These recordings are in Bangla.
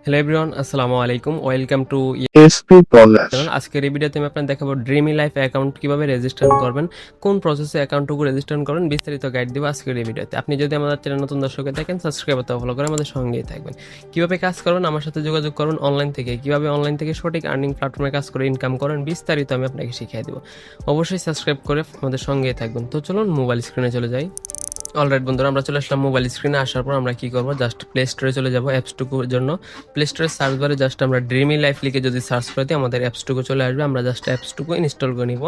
হ্যালো এভরিওয়ান, আসসালামু আলাইকুম। Welcome to SP Palash. Channel. আজকের এই ভিডিওতে আমি আপনাদের দেখাবো ড্রিমি লাইফ অ্যাকাউন্ট কিভাবে রেজিস্টার করবেন, কোন প্রসেসে অ্যাকাউন্টটুকু রেজিস্টার করবেন, বিস্তারিত গাইড দিব আজকের এই ভিডিওতে। আপনি যদি আমাদের চ্যানেল নতুন দর্শক হয়ে থাকেন, সাবস্ক্রাইব করতে ফলো করে আমাদের সঙ্গেই থাকবেন। কিভাবে কাজ করবেন, আমার সাথে যোগাযোগ করুন অনলাইন থেকে, কিভাবে অনলাইন থেকে সঠিক আর্নিং প্ল্যাটফর্মে কাজ করে ইনকাম করেন, বিস্তারিত আমি আপনাকে শিখিয়ে দেবো। অবশ্যই সাবস্ক্রাইব করে আমাদের সঙ্গেই থাকবেন। তো চলুন মোবাইল স্ক্রিনে চলে যাই। অলরাইট বন্ধুরা, আমরা চলে আসলাম মোবাইল স্ক্রিনে। আসার পর আমরা কি করবো, জাস্ট প্লে স্টোরে চলে যাবো অ্যাপসটুকুর জন্য। প্লে স্টোরের সার্চ বারে জাস্ট আমরা ড্রিমি লাইফ লিখে যদি সার্চ করে দিই, আমাদের অ্যাপসটুকু চলে আসবে। আমরা জাস্ট অ্যাপসটুকু ইনস্টল করে নিব।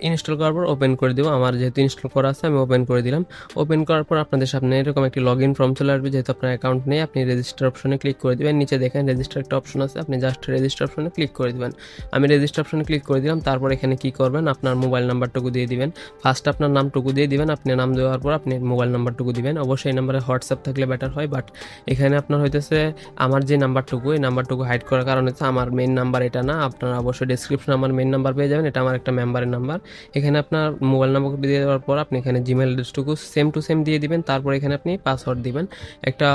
ইনস্টল করার পর ওপেন করে দিব। আমার যেহেতু ইনস্টল করা আছে, আমি ওপেন করে দিলাম। ওপেন করার পর আপনাদের সামনে এরকম একটি লগ ইন ফর্ম চলে আসবে। যেহেতু আপনার অ্যাকাউন্ট নেই, আপনি রেজিস্টার অপশনে ক্লিক করে দিবেন। নিচে দেখেন রেজিস্টার একটা অপশন আছে, আপনি জাস্ট রেজিস্টার অপশনে ক্লিক করে দিবেন। আমি রেজিস্টার অপশনে ক্লিক করে দিলাম। তারপর এখানে কি করবেন, আপনার মোবাইল নাম্বারটুকু দিয়ে দিবেন। ফার্স্ট আপনার নামটুকু দিয়ে দিবেন। আপনি নাম দেওয়ার পর আপনি মোবাইল নাম্বারটুকু দিবেন। অবশ্যই এই নাম্বারে হোয়াটসঅ্যাপ থাকলে বেটার হয়, বাট এখানে আপনার হইতেছে আমার যে নাম্বারটুকু, এই নাম্বারটুকু হাইড করার কারণ হচ্ছে আমার মেইন নাম্বার এটা না। আপনারা অবশ্যই ডিসক্রিপশনে আমার মেইন নাম্বার পেয়ে যাবেন, এটা আমার একটা মেম্বারের নাম্বার। এখানে আপনার মোবাইল নাম্বার দিয়ে দেওয়ার পর আপনি এখানে জিমেল অ্যাড্রেসটুকু সেম টু সেম দিয়ে দিবেন। তারপর এখানে আপনি পাসওয়ার্ড দিবেন, একটা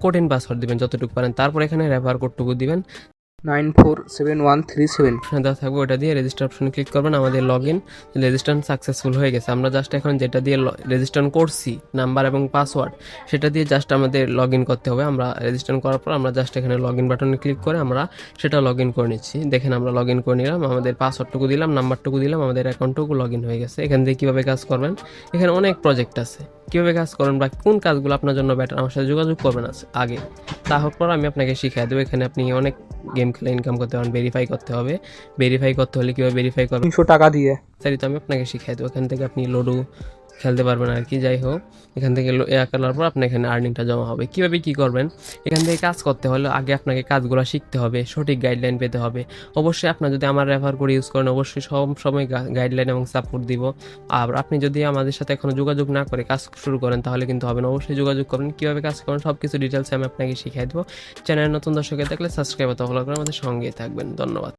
কঠিন পাসওয়ার্ড দিবেন যতটুকু পারেন। তারপর এখানে রেফার কোডটুকু দিবেন, 947137 অপশনে দেওয়া থাকবে, ওটা দিয়ে রেজিস্টার অপশনে ক্লিক করবেন। আমাদের লগ ইন রেজিস্ট্রেশন সাকসেসফুল হয়ে গেছে। আমরা জাস্ট এখন যেটা দিয়ে রেজিস্ট্রেশন করছি, নাম্বার এবং পাসওয়ার্ড, সেটা দিয়ে জাস্ট আমাদের লগ ইন করতে হবে। আমরা রেজিস্ট্রেশন করার পর আমরা জাস্ট এখানে লগ ইন বাটনে ক্লিক করে আমরা সেটা লগ ইন করে নিচ্ছি। দেখেন আমরা লগ ইন করে নিলাম, আমাদের পাসওয়ার্ডটুকু দিলাম, নাম্বারটুকু দিলাম, আমাদের অ্যাকাউন্টটুকু লগ ইন হয়ে গেছে। এখান থেকে কীভাবে কাজ করবেন, এখানে অনেক প্রজেক্ট আছে, কীভাবে কাজ করবেন বা কোন কাজগুলো আপনার জন্য বেটার, আমার সাথে যোগাযোগ করবেন আগে। তারপর আমি আপনাকে শিখিয়ে দেবো। এখানে আপনি অনেক গেম খেলে ইনকাম করতে পারেন। ভেরিফাই করতে হবে, ভেরিফাই করতে হলে কীভাবে ভেরিফাই করবেন 300 টাকা দিয়ে। বিস্তারিত আমি আপনাকে শিখিয়ে দেবো। এখান থেকে আপনি লুডো খেলতে পারবেন আর কি। যাই হোক, এখান থেকে খেলার পর আপনার এখানে আর্নিংটা জমা হবে। কীভাবে কী করবেন, এখান থেকে কাজ করতে হলে আগে আপনাকে কাজগুলো শিখতে হবে, সঠিক গাইডলাইন পেতে হবে। অবশ্যই আপনার যদি আমার রেফার করে ইউজ করেন, অবশ্যই সব সময় গাইডলাইন এবং সাপোর্ট দিব। আর আপনি যদি আমাদের সাথে এখনও যোগাযোগ না করে কাজ শুরু করেন, তাহলে কিন্তু হবে না। অবশ্যই যোগাযোগ করবেন। কীভাবে কাজ করেন সব কিছু ডিটেলসে আমি আপনাকে শিখিয়ে দেবো। চ্যানেল নতুন দর্শকের থাকলে সাবস্ক্রাইব অথবা ফলো করে আমাদের সঙ্গেই থাকবেন। ধন্যবাদ।